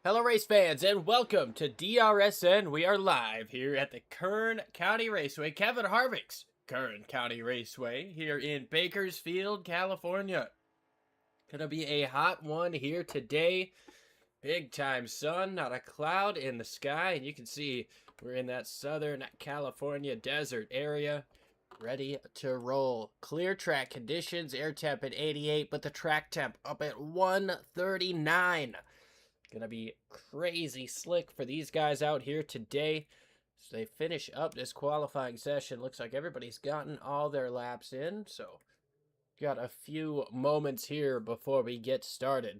Hello race fans and welcome to DRSN. We are live here at the Kern County Raceway, Kevin Harvick's Kern County Raceway here in Bakersfield, California. Gonna be a hot one here today. Big time sun, not a cloud in the sky, and you can see we're in that Southern California desert area. Ready to roll. Clear track conditions, air temp at 88, but the track temp up at 139. Gonna be crazy slick for these guys out here today. So they finish up this qualifying session. Looks like everybody's gotten all their laps in. So got a few moments here before we get started.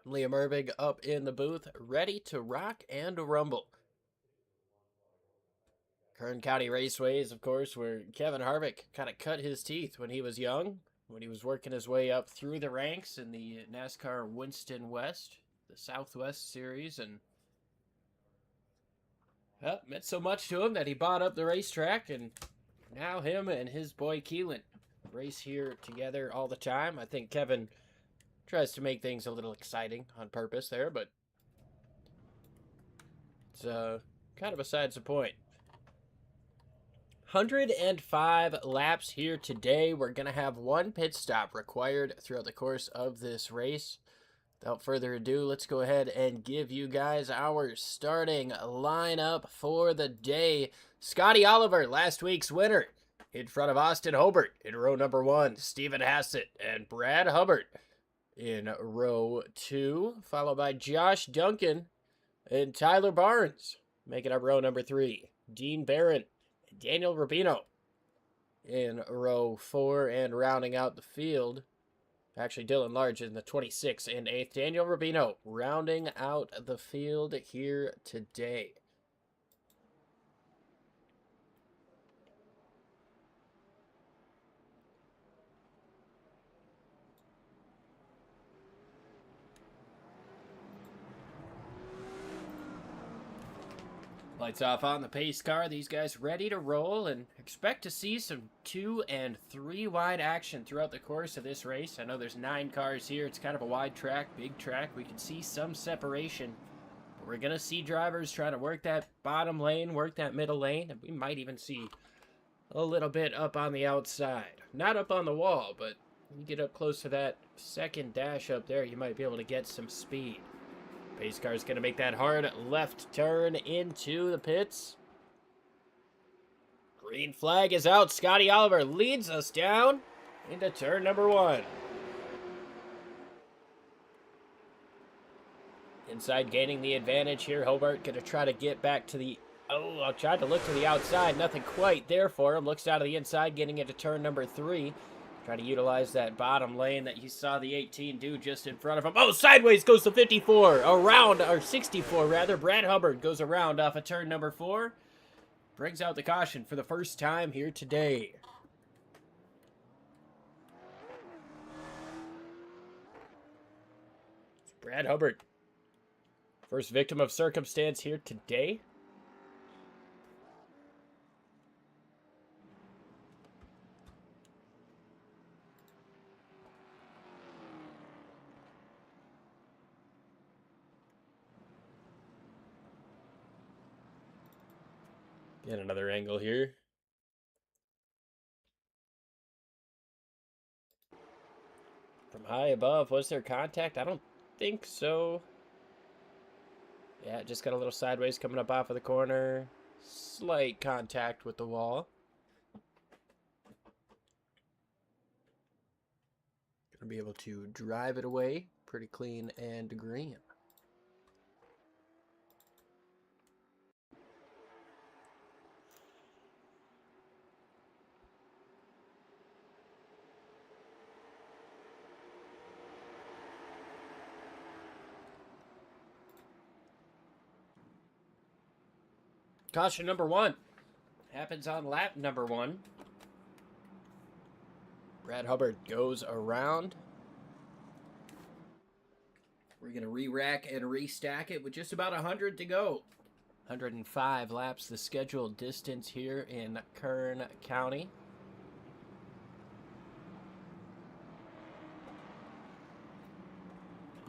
Liam Irving up in the booth, ready to rock and rumble. Kern County Raceway is, of course, where Kevin Harvick kind of cut his teeth when he was young, when he was working his way up through the ranks in the NASCAR Winston West, the Southwest Series, and meant so much to him that he bought up the racetrack, and now him and his boy Keelan race here together all the time. I think Kevin tries to make things a little exciting on purpose there, but it's kind of besides the point. 105 laps here today. We're going to have one pit stop required throughout the course of this race. Without further ado, let's go ahead and give you guys our starting lineup for the day. Scotty Oliver, last week's winner, in front of Austin Hobart in row number 1. Stephen Hassett and Brad Hubbard in row 2, followed by Josh Duncan and Tyler Barnes, making up row number 3. Dean Barron and Daniel Rubino in row 4, and rounding out the field, actually, Dylan Large in the 26th and 8th. Daniel Rubino rounding out the field here today. Lights off on the pace car. These guys ready to roll, and expect to see some 2 and 3 wide action throughout the course of this race. I know there's 9 cars here. It's kind of a wide track, big track. We can see some separation, but we're going to see drivers trying to work that bottom lane, work that middle lane, and we might even see a little bit up on the outside. Not up on the wall, but when you get up close to that second dash up there, you might be able to get some speed. Pace car is going to make that hard left turn into the pits. Green flag is out. Scotty Oliver leads us down into turn number 1. Inside gaining the advantage here. Hobart going to try to get back to the... Oh, I tried to look to the outside. Nothing quite there for him. Looks out of the inside, getting into turn number 3. Trying to utilize that bottom lane that you saw the 18 do just in front of him. Oh, sideways goes to 54. Around, or 64 rather. Brad Hubbard goes around off of turn number 4. Brings out the caution for the first time here today. It's Brad Hubbard. First victim of circumstance here today. Get another angle here. From high above, was there contact? I don't think so. Yeah, just got a little sideways coming up off of the corner. Slight contact with the wall. Gonna be able to drive it away pretty clean and green. Caution number 1 happens on lap number 1. Brad Hubbard goes around. We're going to re-rack and restack it with just about 100 to go. 105 laps, the scheduled distance here in Kern County.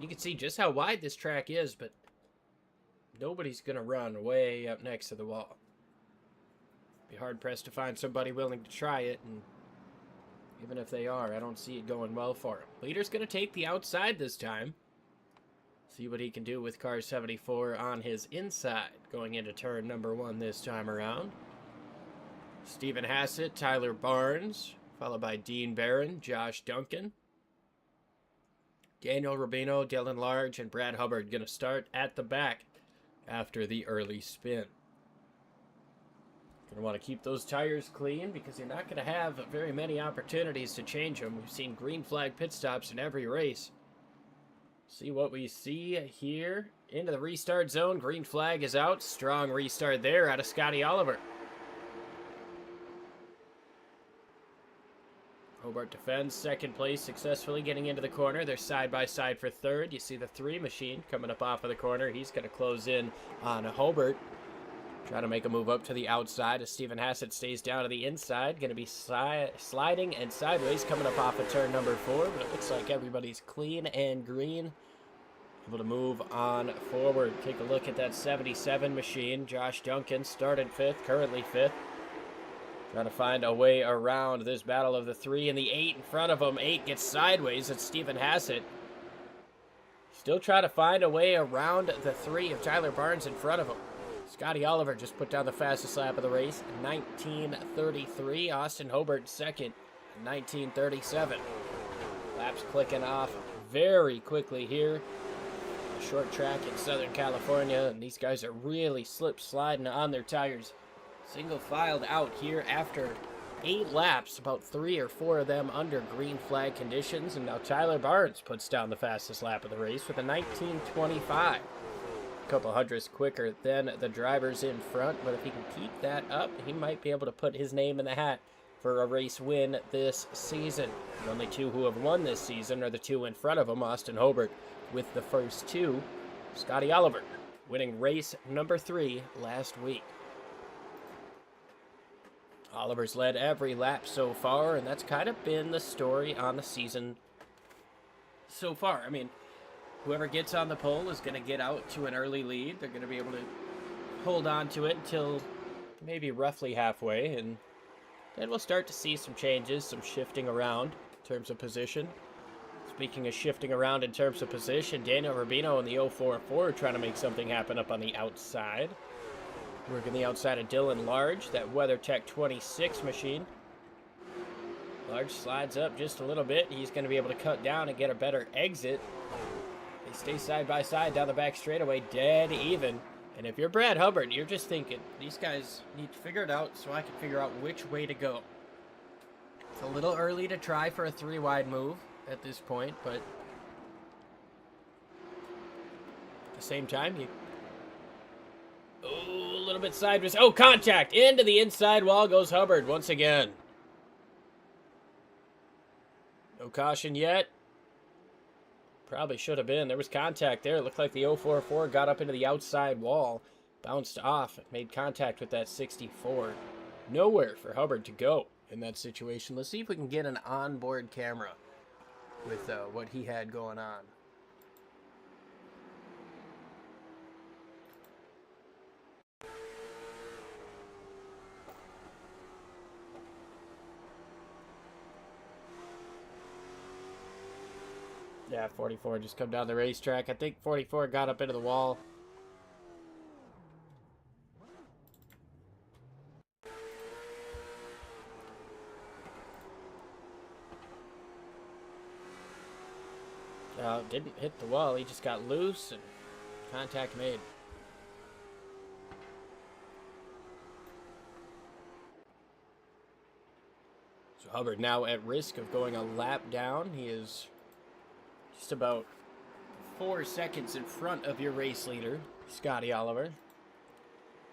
You can see just how wide this track is, but nobody's going to run way up next to the wall. Be hard-pressed to find somebody willing to try it, and even if they are, I don't see it going well for him. Leader's going to take the outside this time. See what he can do with car 74 on his inside, going into turn number 1 this time around. Stephen Hassett, Tyler Barnes, followed by Dean Barron, Josh Duncan. Daniel Rubino, Dylan Large, and Brad Hubbard going to start at the back after the early spin. Going to want to keep those tires clean because you're not going to have very many opportunities to change them. We've seen green flag pit stops in every race. See what we see here. Into the restart zone. Green flag is out. Strong restart there out of Scotty Oliver. Hobart defends second place, successfully getting into the corner. They're side by side for third. You see the 3 machine coming up off of the corner. He's going to close in on Hobart. Trying to make a move up to the outside as Stephen Hassett stays down to the inside. Going to be sliding and sideways coming up off of turn number 4. But it looks like everybody's clean and green. Able to move on forward. Take a look at that 77 machine. Josh Duncan started 5th, currently 5th. Trying to find a way around this battle of the 3 and the 8 in front of him. 8 gets sideways. It's Stephen Hassett. Still trying to find a way around the 3 of Tyler Barnes in front of him. Scotty Oliver just put down the fastest lap of the race, 19:33. Austin Hobart second, 19:37. Laps clicking off very quickly here. A short track in Southern California, and these guys are really sliding on their tires. Single filed out here after 8 laps, about 3 or 4 of them under green flag conditions, and now Tyler Barnes puts down the fastest lap of the race with a 19:25. A couple hundredths quicker than the drivers in front, but if he can keep that up, he might be able to put his name in the hat for a race win this season. The only 2 who have won this season are the 2 in front of him, Austin Hobart with the first 2. Scotty Oliver winning race number 3 last week. Oliver's led every lap so far, and that's kind of been the story on the season so far. I mean, whoever gets on the pole is going to get out to an early lead. They're going to be able to hold on to it until maybe roughly halfway, and then we'll start to see some changes, some shifting around in terms of position. Speaking of shifting around in terms of position, Daniel Rubino in the 044 trying to make something happen up on the outside. Working the outside of Dylan Large, that WeatherTech 26 machine. Large slides up just a little bit. He's going to be able to cut down and get a better exit. They stay side by side down the back straightaway, dead even. And if you're Brad Hubbard, you're just thinking, these guys need to figure it out so I can figure out which way to go. It's a little early to try for a 3-wide move at this point, but at the same time, a little bit sideways. Oh, contact! Into the inside wall goes Hubbard once again. No caution yet. Probably should have been. There was contact there. It looked like the 044 got up into the outside wall. Bounced off. Made contact with that 64. Nowhere for Hubbard to go in that situation. Let's see if we can get an onboard camera with what he had going on. Yeah, 44 just come down the racetrack. I think 44 got up into the wall. Didn't hit the wall. He just got loose and contact made. So Hubbard now at risk of going a lap down. He is just about 4 seconds in front of your race leader, Scotty Oliver.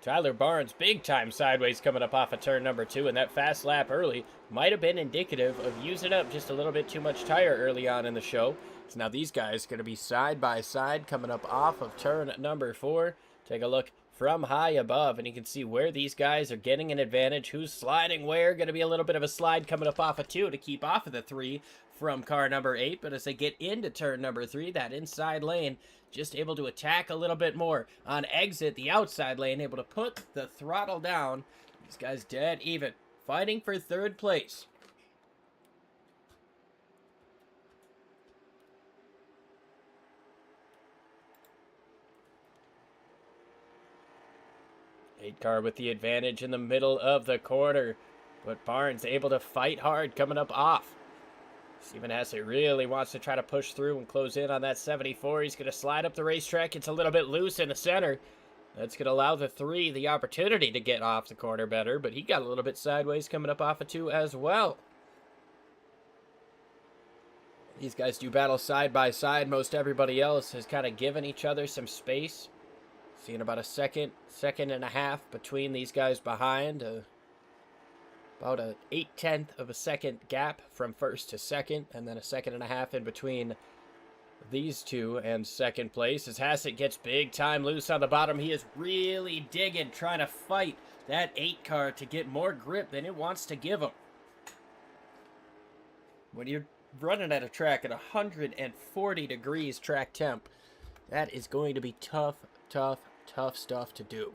Tyler Barnes, big time sideways coming up off of turn number 2, and that fast lap early might have been indicative of using up just a little bit too much tire early on in the show. So now these guys going to be side by side coming up off of turn number 4. Take a look from high above, and you can see where these guys are getting an advantage, who's sliding where. Going to be a little bit of a slide coming up off of 2 to keep off of the 3 from car number 8, but as they get into turn number 3, that inside lane just able to attack a little bit more. On exit, the outside lane able to put the throttle down. These guys dead even, fighting for 3rd place. Eight car with the advantage in the middle of the corner, but Barnes able to fight hard coming up off. Steven Hassett really wants to try to push through and close in on that 74. He's going to slide up the racetrack. It's a little bit loose in the center. That's going to allow the 3 the opportunity to get off the corner better, but he got a little bit sideways coming up off of 2 as well. These guys do battle side by side. Most everybody else has kind of given each other some space. Seeing about a second and a half between these guys behind. About a 8/10 of a second gap from first to second, and then a second and a half in between these two and second place. As Hassett gets big time loose on the bottom, he is really digging, trying to fight that 8 car to get more grip than it wants to give him. When you're running at a track at 140 degrees track temp, that is going to be tough stuff to do.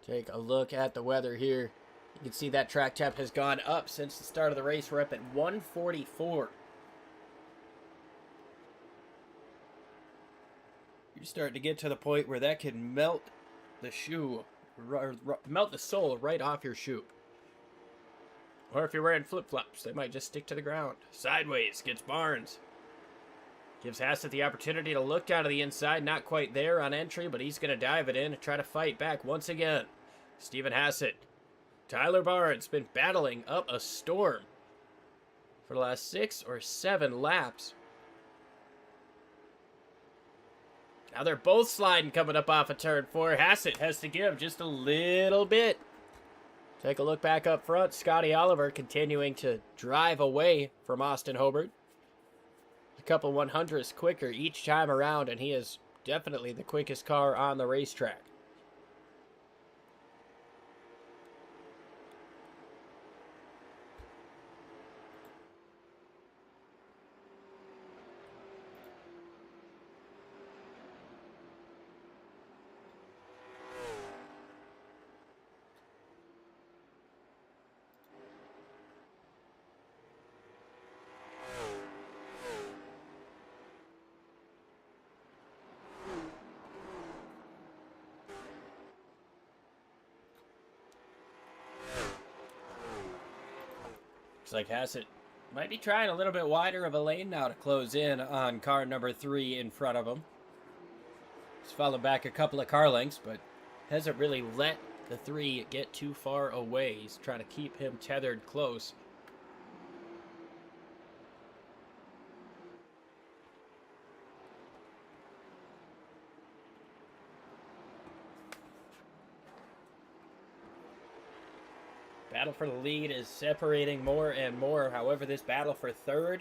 Take a look at the weather here. You can see that track temp has gone up since the start of the race. We're up at 144. You're starting to get to the point where that can melt the shoe, melt the sole right off your shoe. Or if you're wearing flip-flops, they might just stick to the ground. Sideways gets Barnes. Gives Hassett the opportunity to look down to the inside. Not quite there on entry, but he's going to dive it in and try to fight back once again. Steven Hassett. Tyler Barnes been battling up a storm for the last 6 or 7 laps. Now they're both sliding coming up off of turn 4. Hassett has to give just a little bit. Take a look back up front. Scotty Oliver continuing to drive away from Austin Hobart. A couple 100ths quicker each time around, and he is definitely the quickest car on the racetrack. Looks like Hassett might be trying a little bit wider of a lane now to close in on car number 3 in front of him. He's fallen back a couple of car lengths, but hasn't really let the 3 get too far away. He's trying to keep him tethered close. Battle for the lead is separating more and more. However, this battle for 3rd,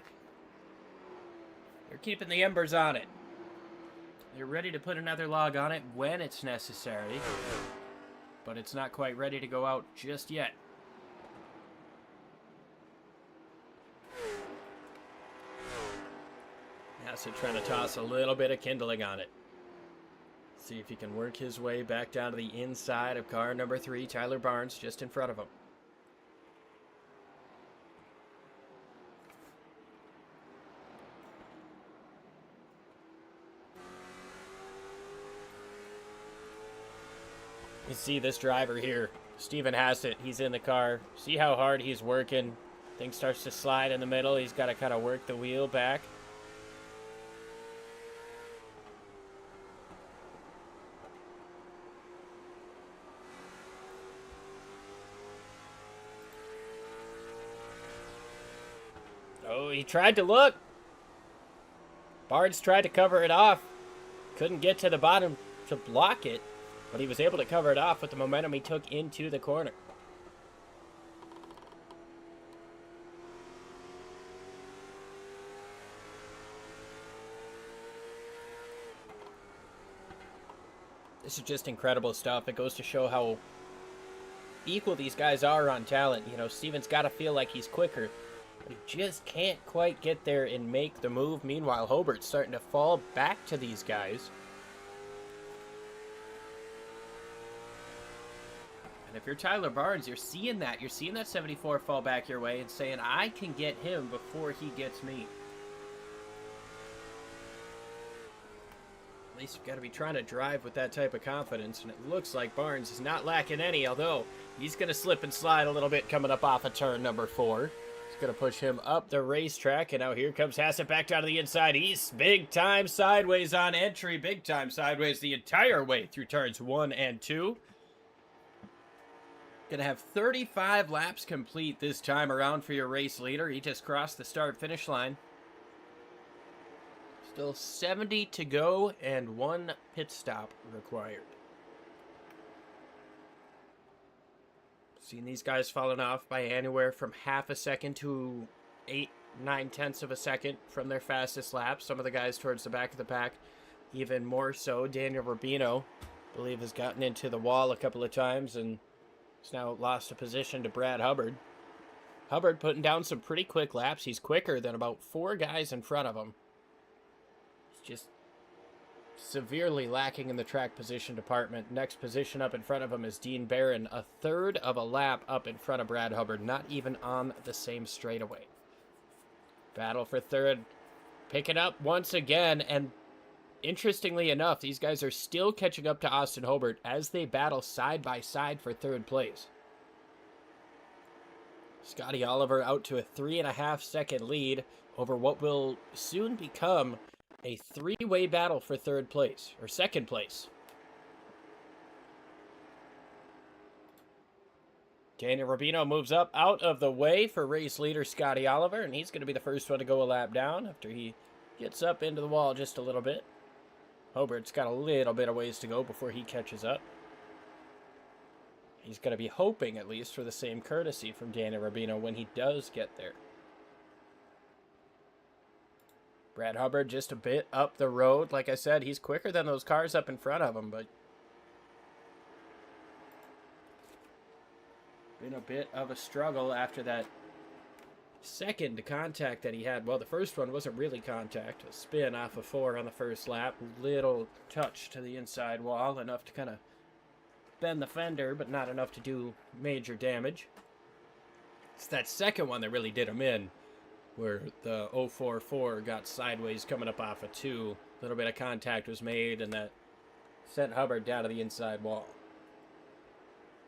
they're keeping the embers on it. They're ready to put another log on it when it's necessary, but it's not quite ready to go out just yet. Hassett trying to toss a little bit of kindling on it. See if he can work his way back down to the inside of car number 3, Tyler Barnes, just in front of him. You see this driver here, Steven Hassett, he's in the car. See how hard he's working. Thing starts to slide in the middle. He's got to kind of work the wheel back. Oh, he tried to look. Barnes tried to cover it off. Couldn't get to the bottom to block it. But he was able to cover it off with the momentum he took into the corner. This is just incredible stuff. It goes to show how equal these guys are on talent. You know, Steven's got to feel like he's quicker, but he just can't quite get there and make the move. Meanwhile, Hobart's starting to fall back to these guys. And if you're Tyler Barnes, you're seeing that. You're seeing that 74 fall back your way and saying, I can get him before he gets me. At least you've got to be trying to drive with that type of confidence, and it looks like Barnes is not lacking any, although he's going to slip and slide a little bit coming up off of turn number 4. It's going to push him up the racetrack, and now here comes Hassett back down to the inside. He's big time sideways on entry, big time sideways the entire way through turns 1 and 2. Gonna have 35 laps complete this time around for your race leader. He just crossed the start-finish line. Still 70 to go and 1 pit stop required. Seen these guys falling off by anywhere from half a second to 8-9 of a second from their fastest lap. Some of the guys towards the back of the pack, even more so. Daniel Rubino, I believe, has gotten into the wall a couple of times and he's now lost a position to Brad Hubbard. Hubbard putting down some pretty quick laps. He's quicker than about 4 guys in front of him. He's just severely lacking in the track position department. Next position up in front of him is Dean Barron, a third of a lap up in front of Brad Hubbard, not even on the same straightaway. Battle for third, picking up once again, and interestingly enough, these guys are still catching up to Austin Hobart as they battle side by side for third place. Scotty Oliver out to a 3.5 second lead over what will soon become a 3-way battle for third place, or second place. Daniel Rubino moves up out of the way for race leader Scotty Oliver, and he's going to be the first one to go a lap down after he gets up into the wall just a little bit. Hobart's got a little bit of ways to go before he catches up. He's going to be hoping, at least, for the same courtesy from Daniel Rubino when he does get there. Brad Hubbard just a bit up the road. Like I said, he's quicker than those cars up in front of him, but been a bit of a struggle after that second contact that he had. Well, the first one wasn't really contact. A spin off of 4 on the first lap. Little touch to the inside wall, enough to kind of bend the fender, but not enough to do major damage. It's that second one that really did him in, where the 044 got sideways coming up off of 2. A little bit of contact was made, and that sent Hubbard down to the inside wall.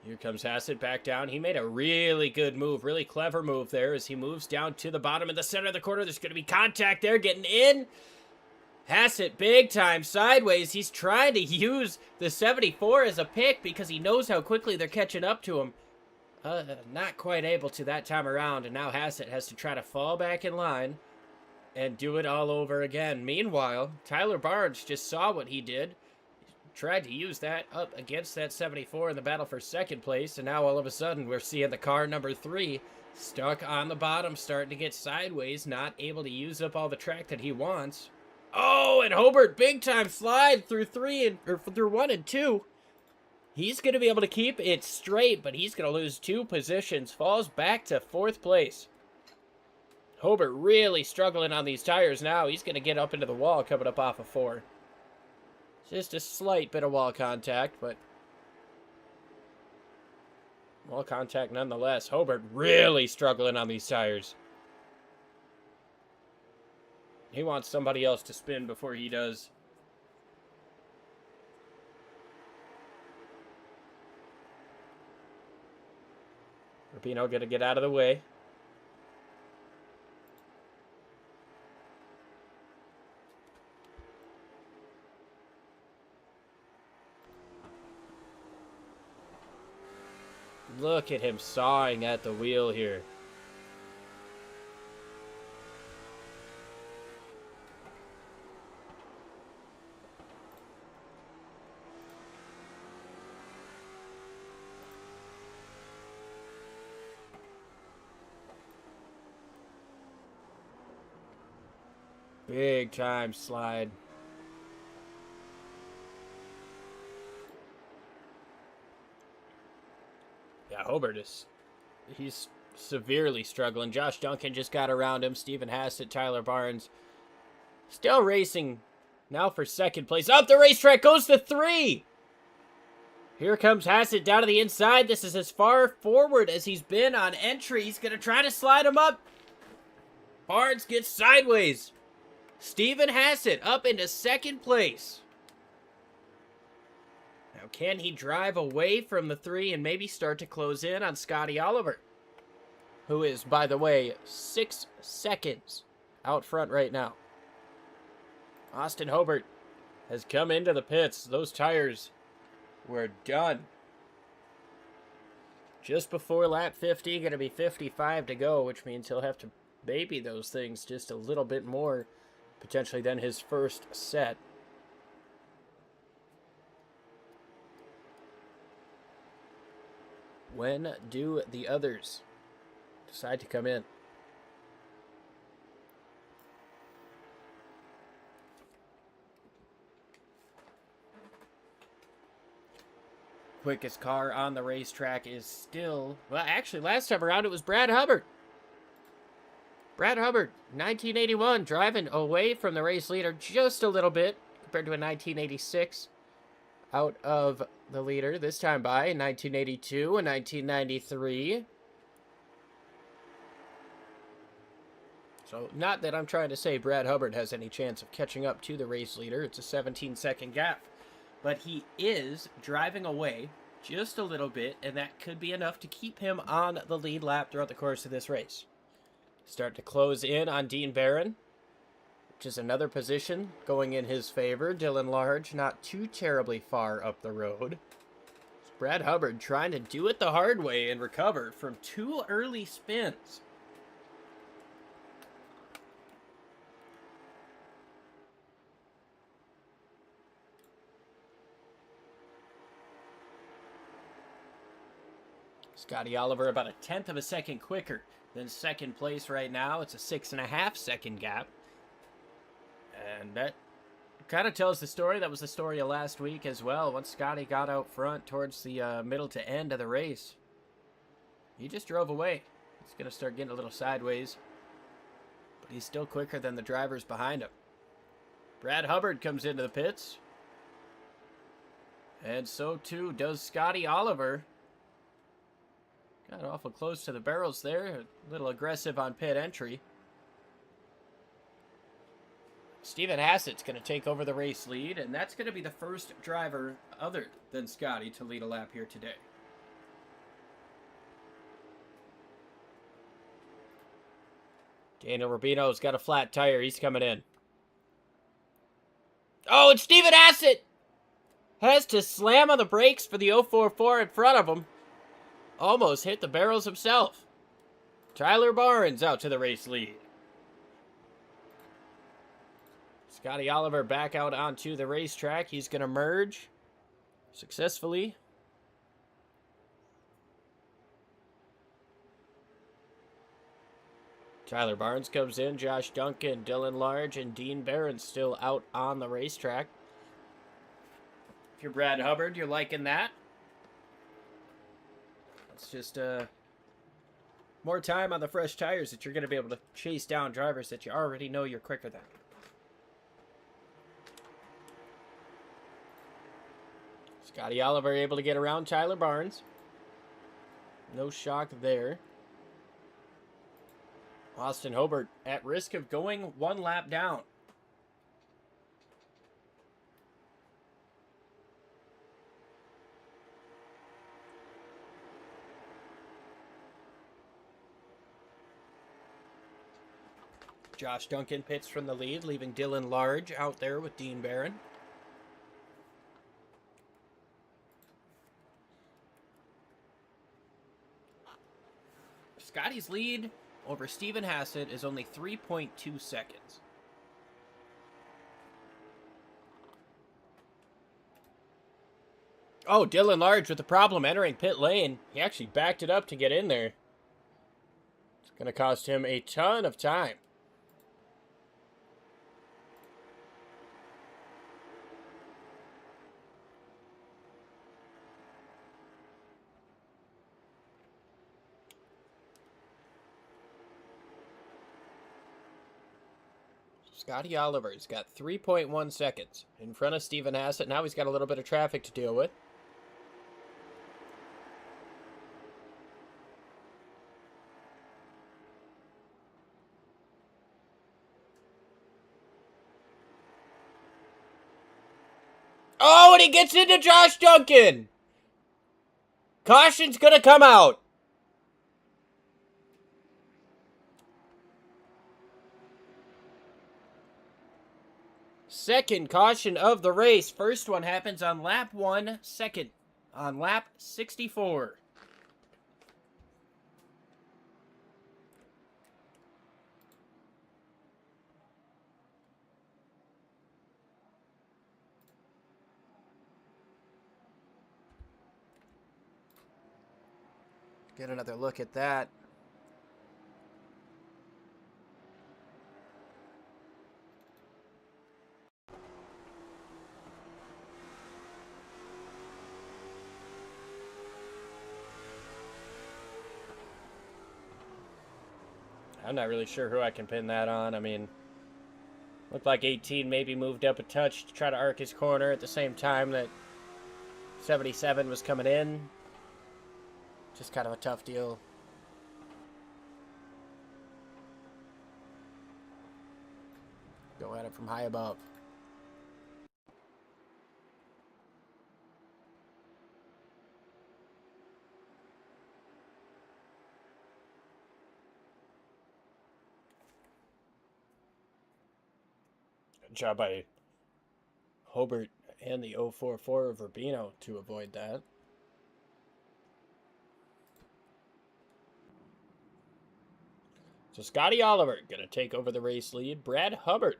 Here comes Hassett back down. He made a really good move, really clever move there as he moves down to the bottom in the center of the corner. There's going to be contact there, getting in. Hassett big time sideways. He's trying to use the 74 as a pick because he knows how quickly they're catching up to him. Not quite able to that time around, and now Hassett has to try to fall back in line and do it all over again. Meanwhile, Tyler Barnes just saw what he did. Tried to use that up against that 74 in the battle for second place, and now all of a sudden we're seeing the car number 3 stuck on the bottom, starting to get sideways, not able to use up all the track that he wants. Oh, and Hobart big time slide through through 1 and 2. He's going to be able to keep it straight, but he's going to lose 2 positions, falls back to 4th place. Hobart really struggling on these tires now. He's going to get up into the wall coming up off of 4. Just a slight bit of wall contact, but wall contact nonetheless. Hobart really struggling on these tires. He wants somebody else to spin before he does. Rubino gonna get out of the way. Look at him sawing at the wheel here. Big time slide. Hobart he's severely struggling. Josh Duncan just got around him. Stephen Hassett, Tyler Barnes. Still racing now for second place. Up the racetrack goes to 3. Here comes Hassett down to the inside. This is as far forward as he's been on entry. He's going to try to slide him up. Barnes gets sideways. Stephen Hassett up into second place. Now, can he drive away from the 3 and maybe start to close in on Scotty Oliver, who is, by the way, 6 seconds out front right now? Austin Hobart has come into the pits. Those tires were done. Just before lap 50, going to be 55 to go, which means he'll have to baby those things just a little bit more, potentially, than his first set. When do the others decide to come in? Quickest car on the racetrack is still... Well, actually, last time around, it was Brad Hubbard. Brad Hubbard, 1981, driving away from the race leader just a little bit compared to a 1986. Out of the leader this time by 1982 and 1993. So, not that I'm trying to say Brad Hubbard has any chance of catching up to the race leader. It's a 17-second gap. But he is driving away just a little bit, and that could be enough to keep him on the lead lap throughout the course of this race. Start to close in on Dean Barron, which is another position going in his favor. Dylan Large not too terribly far up the road. It's Brad Hubbard trying to do it the hard way and recover from 2 early spins. Scotty Oliver about a 1/10 of a second quicker than second place right now. It's a 6.5 second gap. And that kind of tells the story. That was the story of last week as well. Once Scotty got out front towards the middle to end of the race, he just drove away. He's going to start getting a little sideways, but he's still quicker than the drivers behind him. Brad Hubbard comes into the pits, and so too does Scotty Oliver. Got awful close to the barrels there. A little aggressive on pit entry. Stephen Hassett's going to take over the race lead, and that's going to be the first driver other than Scotty to lead a lap here today. Daniel Rubino's got a flat tire. He's coming in. Oh, and Stephen Hassett has to slam on the brakes for the 044 in front of him. Almost hit the barrels himself. Tyler Barnes out to the race lead. Scotty Oliver back out onto the racetrack. He's going to merge successfully. Tyler Barnes comes in. Josh Duncan, Dylan Large, and Dean Barron still out on the racetrack. If you're Brad Hubbard, you're liking that. It's just more time on the fresh tires that you're going to be able to chase down drivers that you already know you're quicker than. Scotty Oliver able to get around Tyler Barnes. No shock there. Austin Hobart at risk of going 1 lap down. Josh Duncan pits from the lead, leaving Dylan Large out there with Dean Barron. Scotty's lead over Stephen Hassett is only 3.2 seconds. Oh, Dylan Large with a problem entering pit lane. He actually backed it up to get in there. It's going to cost him a ton of time. Scotty Oliver's got 3.1 seconds in front of Stephen Hassett. Now he's got a little bit of traffic to deal with. Oh, and he gets into Josh Duncan. Caution's going to come out. Second caution of the race. First one happens on lap 1, second on lap 64. Get another look at that. I'm not really sure who I can pin that on. I mean, looked like 18 maybe moved up a touch to try to arc his corner at the same time that 77 was coming in. Just kind of a tough deal. Go at it from high above. Good job by Hobart and the 044 of Rubino to avoid that. So Scotty Oliver going to take over the race lead. Brad Hubbard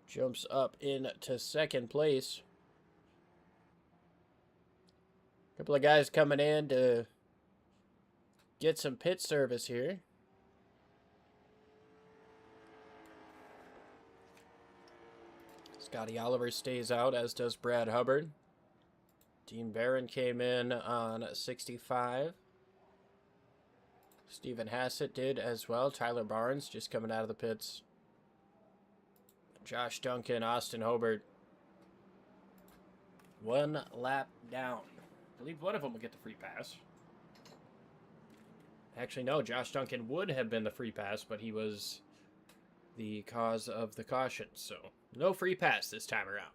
jumps up into second place. A couple of guys coming in to get some pit service here. Scotty Oliver stays out, as does Brad Hubbard. Dean Barron came in on 65. Stephen Hassett did as well. Tyler Barnes just coming out of the pits. Josh Duncan, Austin Hobart. One lap down. I believe one of them will get the free pass. Actually, no, Josh Duncan would have been the free pass, but he was the cause of the caution. So, no free pass this time around.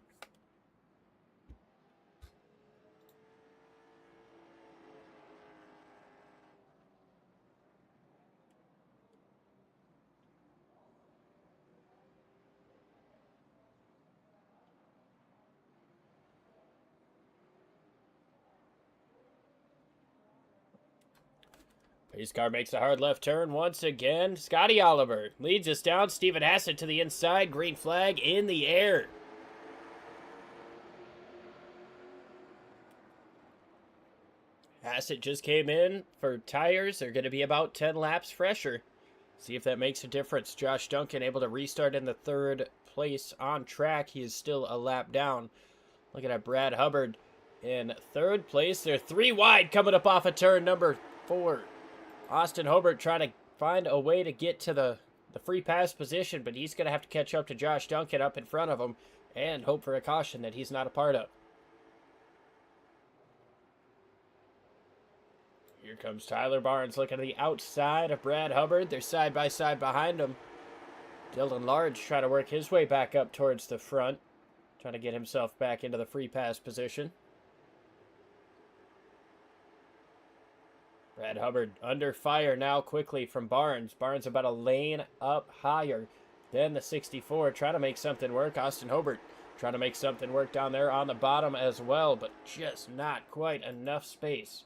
Pace car makes a hard left turn once again. Scotty Oliver leads us down. Stephen Hassett to the inside. Green flag in the air. Hassett just came in for tires. They're going to be about 10 laps fresher. See if that makes a difference. Josh Duncan able to restart in the third place on track. He is still a lap down. Looking at Brad Hubbard in third place. They're 3 wide coming up off of turn number 4. Austin Hobart trying to find a way to get to the free pass position, but he's going to have to catch up to Josh Duncan up in front of him and hope for a caution that he's not a part of. Here comes Tyler Barnes looking to the outside of Brad Hubbard. They're side by side behind him. Dylan Large trying to work his way back up towards the front, trying to get himself back into the free pass position. Brad Hubbard under fire now quickly from Barnes. Barnes about a lane up higher than the 64. Trying to make something work. Austin Hobart trying to make something work down there on the bottom as well, but just not quite enough space.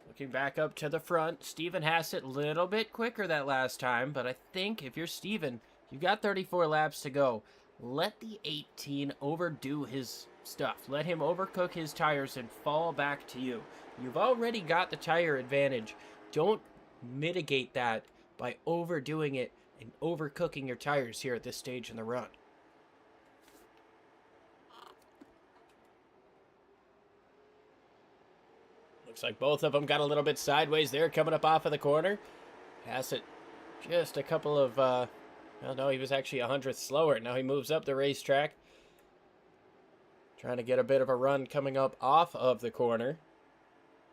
Looking back up to the front. Stephen Hassett a little bit quicker that last time, but I think if you're Stephen, you've got 34 laps to go. Let the 18 overdo his stuff. Let him overcook his tires and fall back to you. You've already got the tire advantage. Don't mitigate that by overdoing it and overcooking your tires here at this stage in the run. Looks like both of them got a little bit sideways there coming up off of the corner. Hassett just a couple of Well, no, he was actually 100th slower. Now he moves up the racetrack. Trying to get a bit of a run coming up off of the corner.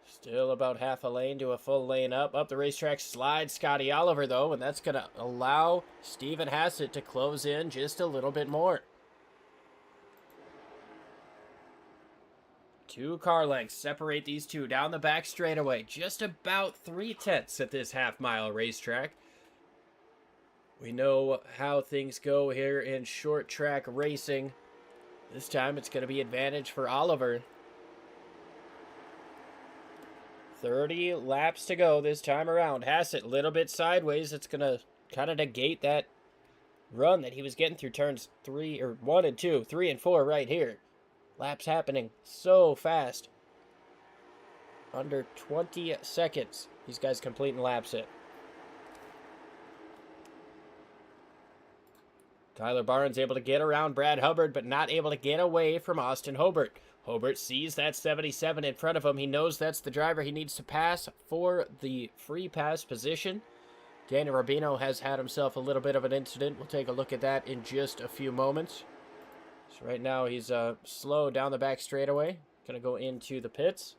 Still about half a lane to a full lane up. Up the racetrack slides Scotty Oliver, though, and that's going to allow Stephen Hassett to close in just a little bit more. 2 car lengths separate these two down the back straightaway. Just about 3/10 at this half-mile racetrack. We know how things go here in short track racing. This time it's going to be advantage for Oliver. 30 laps to go this time around. Hassett a little bit sideways. It's going to kind of negate that run that he was getting through turns 1 and 2, 3 and 4 right here. Laps happening so fast. Under 20 seconds. These guys completing laps it. Tyler Barnes able to get around Brad Hubbard, but not able to get away from Austin Hobart. Hobart sees that 77 in front of him. He knows that's the driver he needs to pass for the free pass position. Daniel Rubino has had himself a little bit of an incident. We'll take a look at that in just a few moments. So right now he's slow down the back straightaway. Going to go into the pits.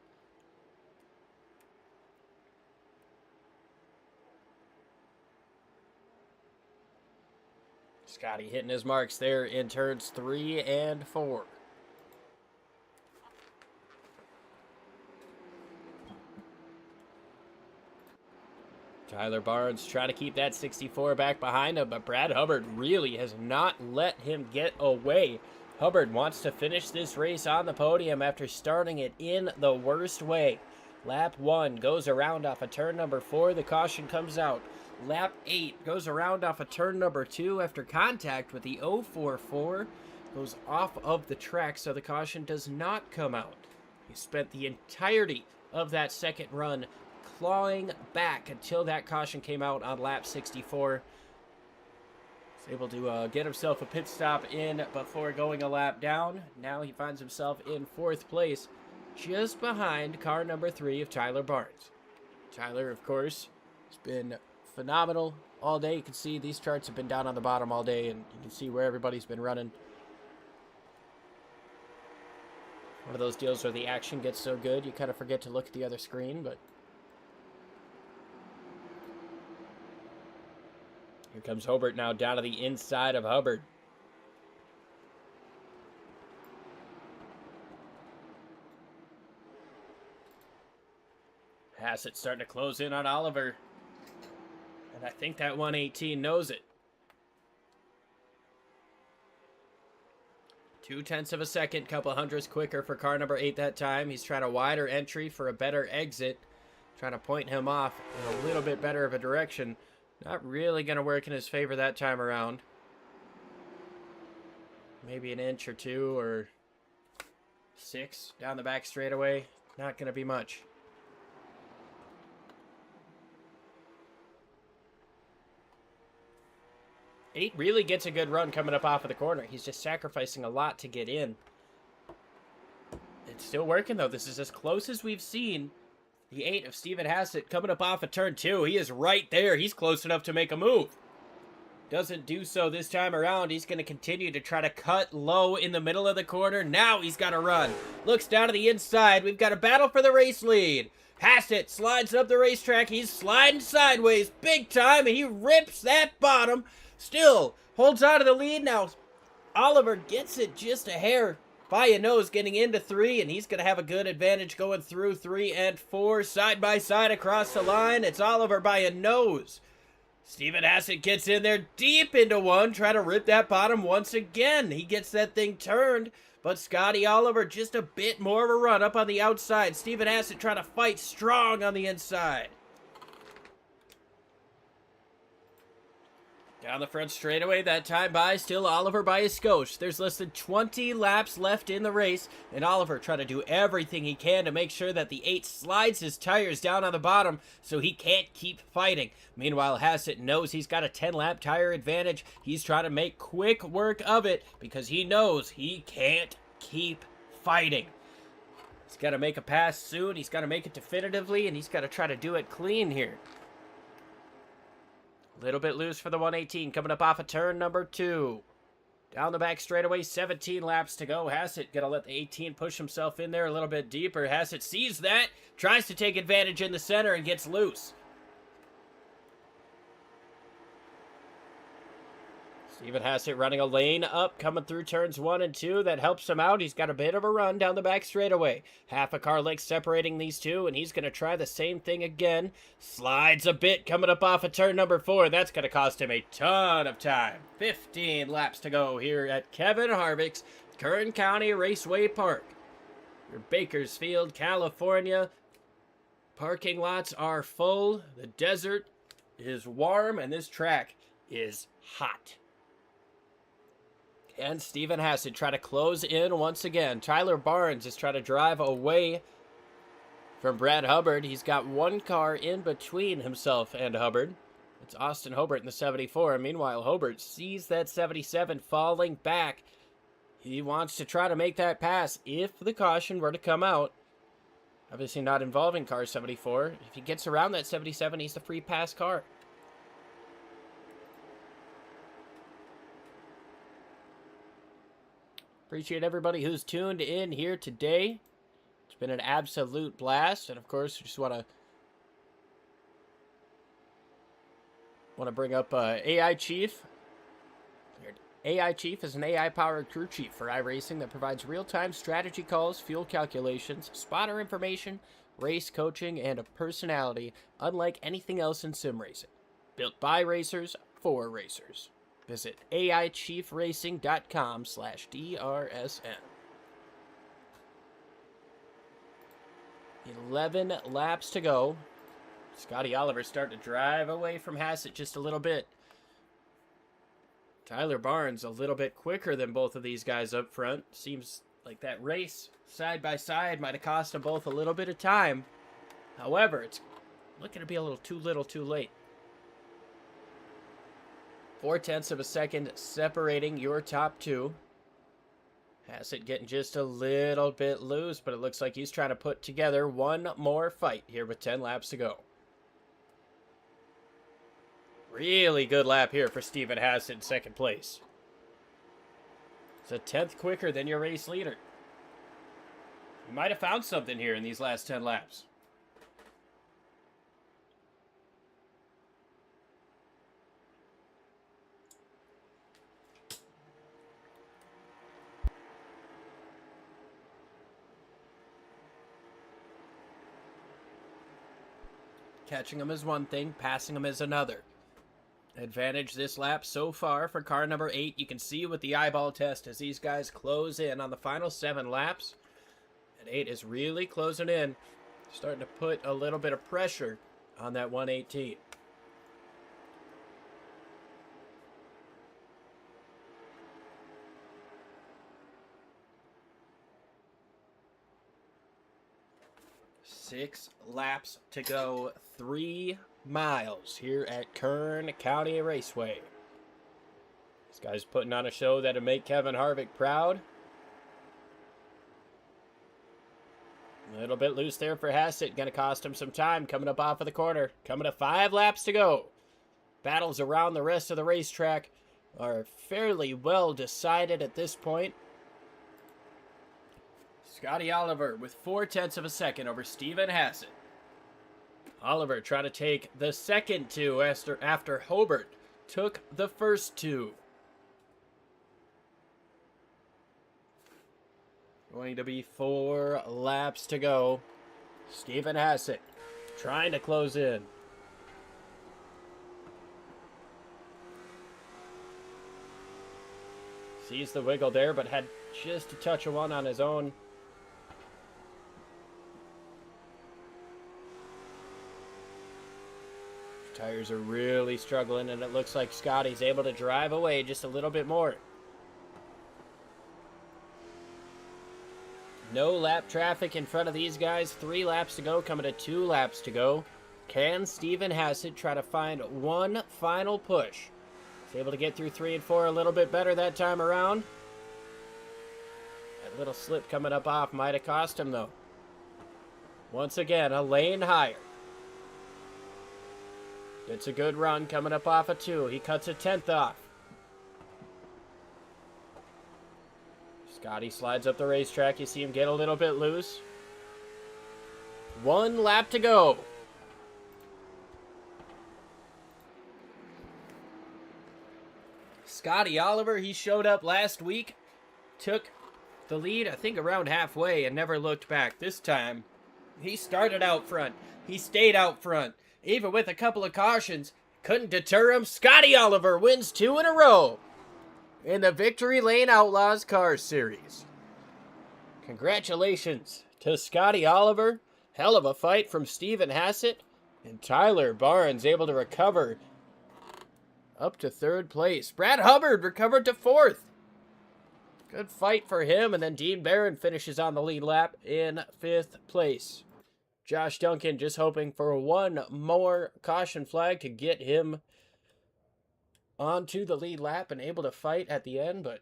Scotty hitting his marks there in turns 3 and 4. Tyler Barnes trying to keep that 64 back behind him, but Brad Hubbard really has not let him get away. Hubbard wants to finish this race on the podium after starting it in the worst way. Lap 1 goes around off of turn number 4. The caution comes out. Lap 8 goes around off of turn number 2 after contact with the 044. Goes off of the track, so the caution does not come out. He spent the entirety of that second run clawing back until that caution came out on lap 64. He's able to get himself a pit stop in before going a lap down. Now he finds himself in 4th place, just behind car number 3 of Tyler Barnes. Tyler, of course, has been phenomenal all day. You can see these charts have been down on the bottom all day, and you can see where everybody's been running. One of those deals where the action gets so good you kind of forget to look at the other screen, but here comes Hobart now down to the inside of Hubbard. Hassett starting to close in on Oliver. And I think that 118 knows it. 0.2 of a second, couple hundredths quicker for car number 8 that time. He's trying a wider entry for a better exit. Trying to point him off in a little bit better of a direction. Not really going to work in his favor that time around. Maybe an inch or 2 or 6 down the back straightaway. Not going to be much. Eight really gets a good run coming up off of the corner. He's just sacrificing a lot to get in. It's still working, though. This is as close as we've seen. The 8 of Stephen Hassett coming up off of turn 2. He is right there. He's close enough to make a move. Doesn't do so this time around. He's going to continue to try to cut low in the middle of the corner. Now he's got to run. Looks down to the inside. We've got a battle for the race lead. Hassett slides up the racetrack. He's sliding sideways big time, and he rips that bottom. Still holds on to the lead now. Oliver gets it just a hair by a nose getting into 3, and he's going to have a good advantage going through 3 and 4 side by side across the line. It's Oliver by a nose. Stephen Hassett gets in there deep into 1, trying to rip that bottom once again. He gets that thing turned, but Scotty Oliver just a bit more of a run up on the outside. Stephen Hassett trying to fight strong on the inside. Down the front straightaway, that time by, still Oliver by a skosh. There's less than 20 laps left in the race, and Oliver trying to do everything he can to make sure that the 8 slides his tires down on the bottom so he can't keep fighting. Meanwhile, Hassett knows he's got a 10-lap tire advantage. He's trying to make quick work of it because he knows he can't keep fighting. He's got to make a pass soon. He's got to make it definitively, and he's got to try to do it clean here. Little bit loose for the 118 coming up off of turn number 2. Down the back straightaway, 17 laps to go. Hassett gonna let the 18 push himself in there a little bit deeper. Hassett sees that, tries to take advantage in the center and gets loose. Stephen Hassett running a lane up, coming through turns 1 and 2. That helps him out. He's got a bit of a run down the back straightaway. Half a car length separating these two, and he's going to try the same thing again. Slides a bit coming up off of turn number 4. That's going to cost him a ton of time. 15 laps to go here at Kevin Harvick's Kern County Raceway Park. Your Bakersfield, California. Parking lots are full. The desert is warm, and this track is hot. And Stephen Hassett try to close in once again. Tyler Barnes is trying to drive away from Brad Hubbard. He's got one car in between himself and Hubbard. It's Austin Hobart in the 74. Meanwhile, Hobart sees that 77 falling back. He wants to try to make that pass if the caution were to come out. Obviously not involving car 74. If he gets around that 77, he's the free pass car. Appreciate everybody who's tuned in here today. It's been an absolute blast. And of course, just want to bring up AI Chief. AI Chief is an AI-powered crew chief for iRacing that provides real-time strategy calls, fuel calculations, spotter information, race coaching, and a personality unlike anything else in sim racing. Built by racers for racers. Visit aichiefracing.com/DRSN. 11 laps to go. Scotty Oliver starting to drive away from Hassett just a little bit. Tyler Barnes a little bit quicker than both of these guys up front. Seems like that race side by side might have cost them both a little bit of time. However, it's looking to be a little too little too late. 0.4 of a second separating your top two. Hassett getting just a little bit loose, but it looks like he's trying to put together one more fight here with 10 laps to go. Really good lap here for Stephen Hassett in second place. It's a 10th quicker than your race leader. You might have found something here in these last 10 laps. Catching him is one thing, passing him is another. Advantage this lap so far for car number 8. You can see with the eyeball test as these guys close in on the final 7 laps. And 8 is really closing in. Starting to put a little bit of pressure on that 118. Six laps to go, 3 miles here at Kern County Raceway. This guy's putting on a show that'll make Kevin Harvick proud. A little bit loose there for Hassett. Going to cost him some time coming up off of the corner. Coming to 5 laps to go. Battles around the rest of the racetrack are fairly well decided at this point. Scotty Oliver with 0.4 of a second over Stephen Hassett. Oliver trying to take the second 2 after Hobart took the first 2. Going to be 4 laps to go. Stephen Hassett trying to close in. Sees the wiggle there, but had just a touch of one on his own. Tires are really struggling, and it looks like Scotty's able to drive away just a little bit more. No lap traffic in front of these guys. 3 laps to go, coming to 2 laps to go. Can Stephen Hassett try to find one final push? He's able to get through 3 and 4 a little bit better that time around. That little slip coming up off might have cost him, though. Once again, a lane higher. It's a good run coming up off of 2. He cuts a 10th off. Scotty slides up the racetrack. You see him get a little bit loose. 1 lap to go. Scotty Oliver, he showed up last week, took the lead, I think, around halfway and never looked back. This time, he started out front. He stayed out front. Even with a couple of cautions, couldn't deter him. Scotty Oliver wins 2 in a row in the Victory Lane Outlaws Cars Series. Congratulations to Scotty Oliver. Hell of a fight from Steven Hassett. And Tyler Barnes able to recover up to 3rd place. Brad Hubbard recovered to 4th. Good fight for him. And then Dean Barron finishes on the lead lap in 5th place. Josh Duncan just hoping for 1 more caution flag to get him onto the lead lap and able to fight at the end. But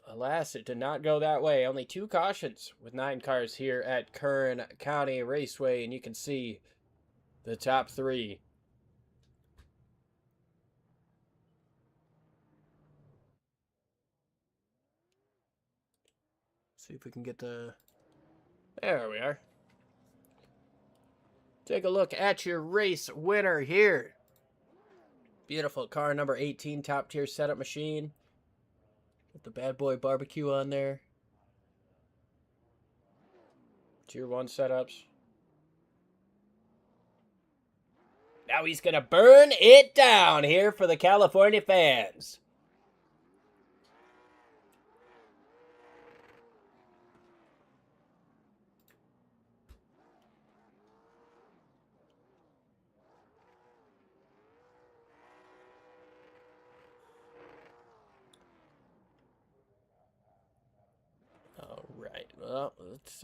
alas, it did not go that way. Only 2 cautions with 9 cars here at Kern County Raceway. And you can see the top 3. See if we can get the... There we are. Take a look at your race winner here. Beautiful car number 18, top tier setup machine. With the Bad Boy barbecue on there. Tier 1 setups. Now he's going to burn it down here for the California fans. Well, let's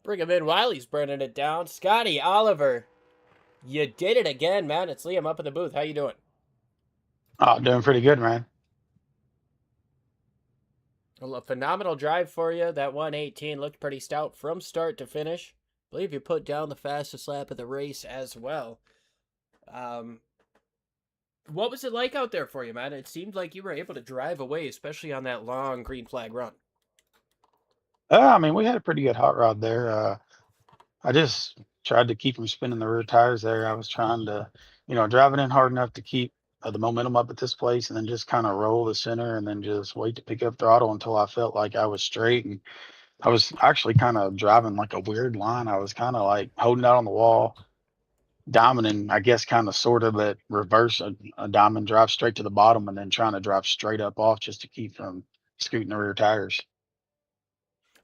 bring him in while he's burning it down. Scotty Oliver, you did it again, man. It's Liam up in the booth. How you doing? Oh, doing pretty good, man. Well, a phenomenal drive for you. That 118 looked pretty stout from start to finish. I believe you put down the fastest lap of the race as well. What was it like out there for you, man? It seemed like you were able to drive away, especially on that long green flag run. I mean, we had a pretty good hot rod there. I just tried to keep from spinning the rear tires there. I was trying to, drive it in hard enough to keep the momentum up at this place and then just kind of roll the center and then just wait to pick up throttle until I felt like I was straight. And I was actually kind of driving like a weird line. I was kind of like holding out on the wall, diamonding, I guess, kind of sort of, but reverse a diamond, drive straight to the bottom and then trying to drive straight up off just to keep from scooting the rear tires.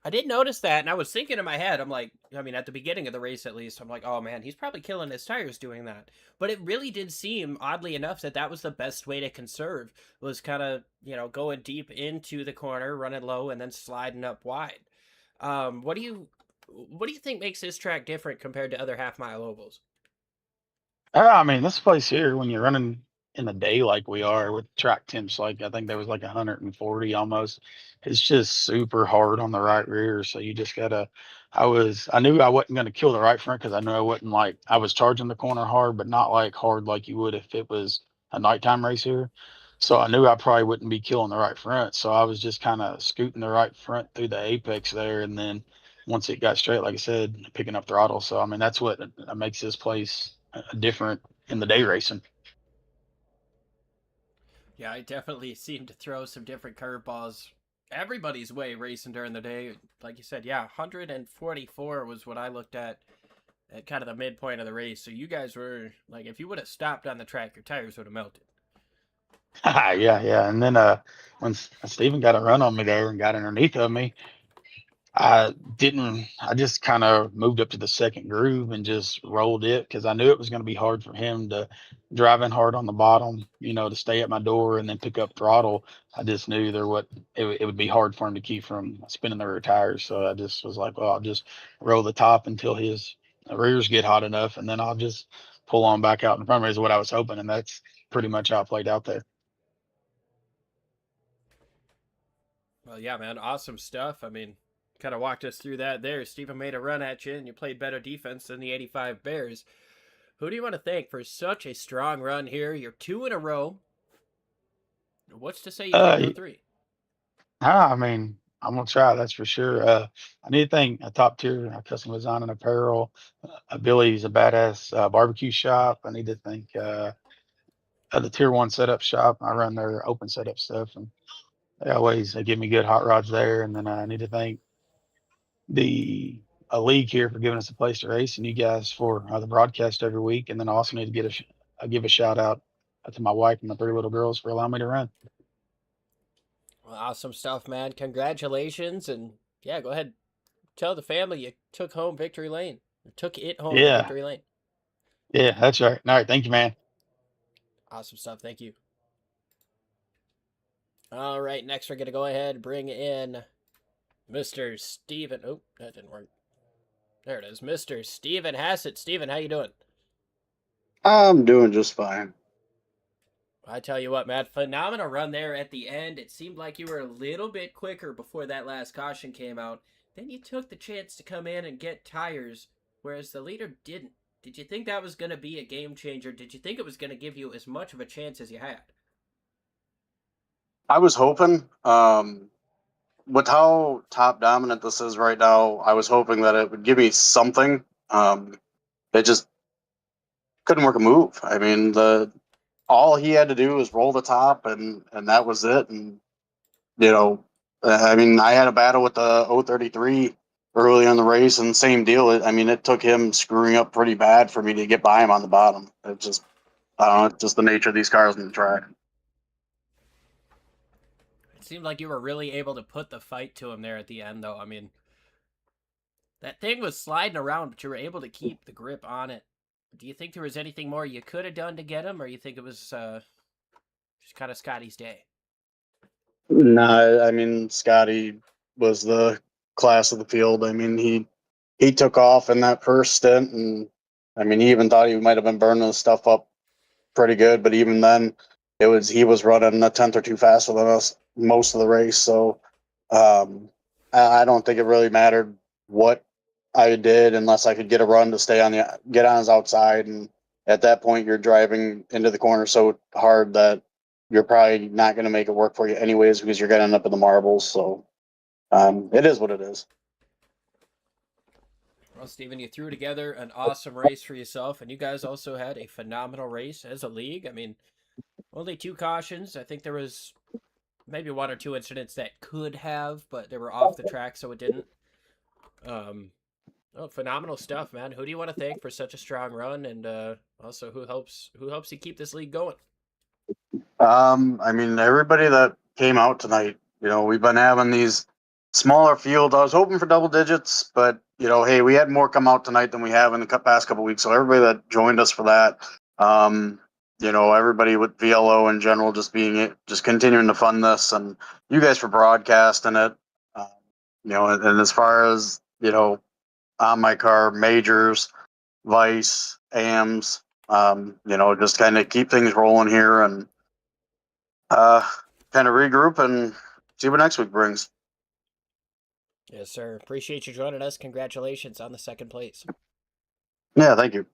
I did notice that, and I was thinking in my head, I'm like, I mean, at the beginning of the race at least, I'm like, oh man, he's probably killing his tires doing that. But it really did seem, oddly enough, that that was the best way to conserve, was kind of, going deep into the corner, running low, and then sliding up wide. What do you think makes this track different compared to other half-mile ovals? I mean, this place here, when you're running in the day like we are with track temps, like I think there was like 140 almost, it's just super hard on the right rear. So you just gotta, I knew I wasn't going to kill the right front because I knew I wasn't like, I was charging the corner hard, but not like hard like you would if it was a nighttime race here. So I knew I probably wouldn't be killing the right front. So I was just kind of scooting the right front through the apex there. And then once it got straight, like I said, picking up throttle. So, I mean, that's what makes this place different in the day racing. Yeah, I definitely seemed to throw some different curveballs everybody's way racing during the day. Like you said, yeah, 144 was what I looked at kind of the midpoint of the race. So you guys were like, if you would have stopped on the track, your tires would have melted. Yeah, yeah. And then when Steven got a run on me there and got underneath of me, I just kind of moved up to the second groove and just rolled it because I knew it was going to be hard for him to drive in hard on the bottom, to stay at my door and then pick up throttle. I just knew it would be hard for him to keep from spinning the rear tires. So I just was like, well, I'll just roll the top until his rears get hot enough and then I'll just pull on back out in front of me is what I was hoping. And that's pretty much how it played out there. Well, yeah, man, awesome stuff. I mean, kind of walked us through that there. Steven made a run at you, and you played better defense than the 85 Bears. Who do you want to thank for such a strong run here? You're 2 in a row. What's to say you can't go 3? I mean, I'm gonna try. That's for sure. I need to thank a top tier custom design and apparel. Billy's a badass barbecue shop. I need to thank the tier one setup shop. I run their open setup stuff, and they give me good hot rods there. And then I need to thank the a league here for giving us a place to race, and you guys for the broadcast every week. And then I also need to give a shout out to my wife and my 3 little girls for allowing me to run. Well, awesome stuff, man. Congratulations. And yeah, go ahead. Tell the family you took home victory lane. You took it home to Yeah, victory lane. yeah, that's right. All right, thank you, man. Awesome stuff. Thank you. All right, next we're going to go ahead and bring in Mr. Steven. Oh, that didn't work. There it is. Mr. Steven Hassett. Steven, how you doing? I'm doing just fine. I tell you what, man, phenomenal run there at the end. It seemed like you were a little bit quicker before that last caution came out. Then you took the chance to come in and get tires, whereas the leader didn't. Did you think that was going to be a game changer? Did you think it was going to give you as much of a chance as you had? I was hoping, with how top dominant this is right now, I was hoping that it would give me something. It just couldn't work a move. I mean, all he had to do was roll the top, and that was it. And I mean, I had a battle with the 033 early in the race, and same deal. It took him screwing up pretty bad for me to get by him on the bottom. It just, I don't know, it's just the nature of these cars in the track. It seemed like you were really able to put the fight to him there at the end, though. I mean, that thing was sliding around, but you were able to keep the grip on it. Do you think there was anything more you could have done to get him, or you think it was just kind of Scotty's day? No, I mean, Scotty was the class of the field. I mean, he took off in that first stint, and I mean, he even thought he might have been burning his stuff up pretty good. But even then, he was running a tenth or two faster than us most of the race. So I don't think it really mattered what I did unless I could get a run to get on his outside. And at that point, you're driving into the corner so hard that you're probably not going to make it work for you anyways because you're going to end up in the marbles. So it is what it is. Well, Steven, you threw together an awesome race for yourself, and you guys also had a phenomenal race as a league. I mean, only 2 cautions. I think there was maybe 1 or 2 incidents that could have, but they were off the track, so it didn't. Phenomenal stuff, man. Who do you want to thank for such a strong run, and also who helps you keep this league going? I mean, everybody that came out tonight, we've been having these smaller fields. I was hoping for double digits, but hey, we had more come out tonight than we have in the past couple of weeks. So everybody that joined us for that, everybody with VLO in general, just continuing to fund this, and you guys for broadcasting it, and as far as on my car, majors, vice, AMs, just kind of keep things rolling here and kind of regroup and see what next week brings. Yes, sir. Appreciate you joining us. Congratulations on the 2nd place. Yeah, thank you.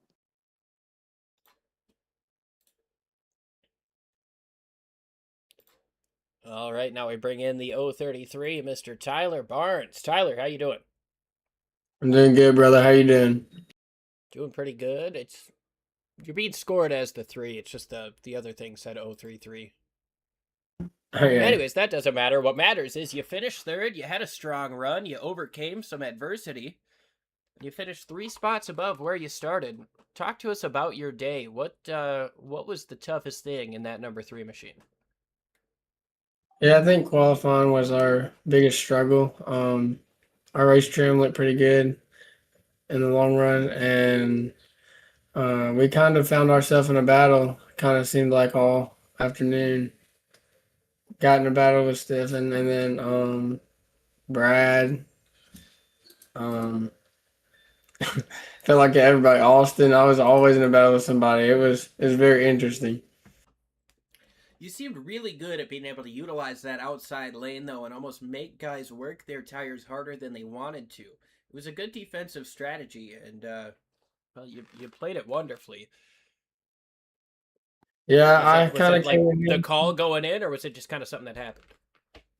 All right, now we bring in the 033, Mr. Tyler Barnes. Tyler, how you doing? I'm doing good, brother. How you doing? Doing pretty good. You're being scored as the 3. It's just the other thing said 033. Okay. Anyways, that doesn't matter. What matters is you finished 3rd. You had a strong run. You overcame some adversity. You finished 3 spots above where you started. Talk to us about your day. What was the toughest thing in that number 3 machine? Yeah, I think qualifying was our biggest struggle. Our race trim looked pretty good in the long run, and we kind of found ourselves in a battle. Kind of seemed like all afternoon. Got in a battle with Stephen, and then Brad. Felt like everybody. Austin. I was always in a battle with somebody. It was very interesting. You seemed really good at being able to utilize that outside lane, though, and almost make guys work their tires harder than they wanted to. It was a good defensive strategy, and, well, you played it wonderfully. Yeah, Was it like the call going in, or was it just kind of something that happened?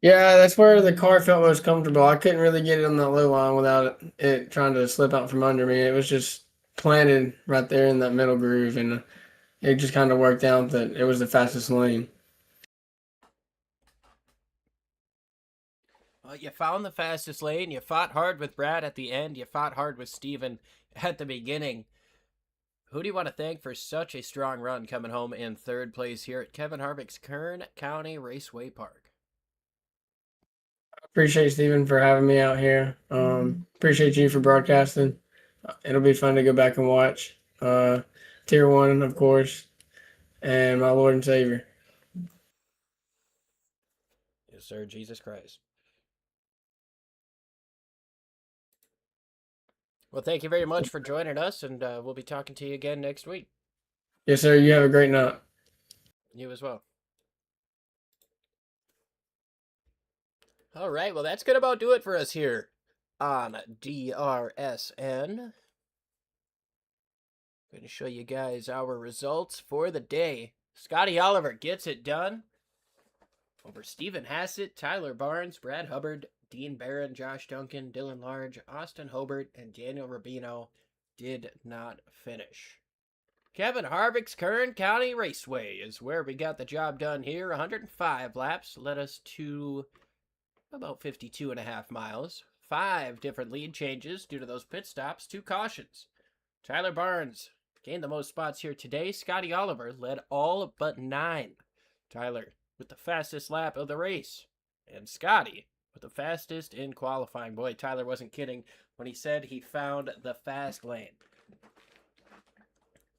Yeah, that's where the car felt most comfortable. I couldn't really get it on that low line without it trying to slip out from under me. It was just planted right there in that middle groove, and it just kind of worked out that it was the fastest lane. Well, you found the fastest lane. You fought hard with Brad at the end. You fought hard with Steven at the beginning. Who do you want to thank for such a strong run coming home in third place here at Kevin Harvick's Kern County Raceway Park? Appreciate Steven for having me out here. Appreciate you for broadcasting. It'll be fun to go back and watch. Tier 1, of course, and my Lord and Savior. Yes, sir. Jesus Christ. Well, thank you very much for joining us, and we'll be talking to you again next week. Yes, sir. You have a great night. You as well. All right, well, that's going to about do it for us here on DRSN. Going to show you guys our results for the day. Scotty Oliver gets it done over Stephen Hassett, Tyler Barnes, Brad Hubbard, Dean Barron, Josh Duncan, Dylan Large, Austin Hobart, and Daniel Rubino did not finish. Kevin Harvick's Kern County Raceway is where we got the job done here. 105 laps led us to about 52.5 miles. 5 different lead changes due to those pit stops, 2 cautions. Tyler Barnes gained the most spots here today. Scotty Oliver led all but 9. Tyler with the fastest lap of the race. And Scotty with the fastest in qualifying. Boy, Tyler wasn't kidding when he said he found the fast lane.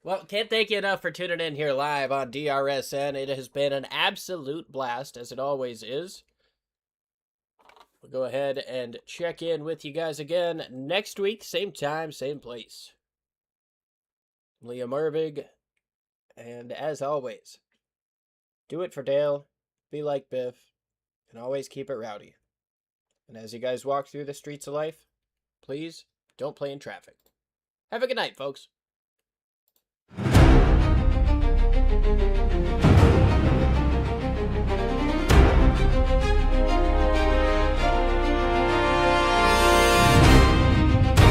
Well, can't thank you enough for tuning in here live on DRSN. It has been an absolute blast, as it always is. We'll go ahead and check in with you guys again next week. Same time, same place. Liam Irvig. And as always, do it for Dale, be like Biff, and always keep it rowdy. And as you guys walk through the streets of life, please don't play in traffic. Have a good night, folks.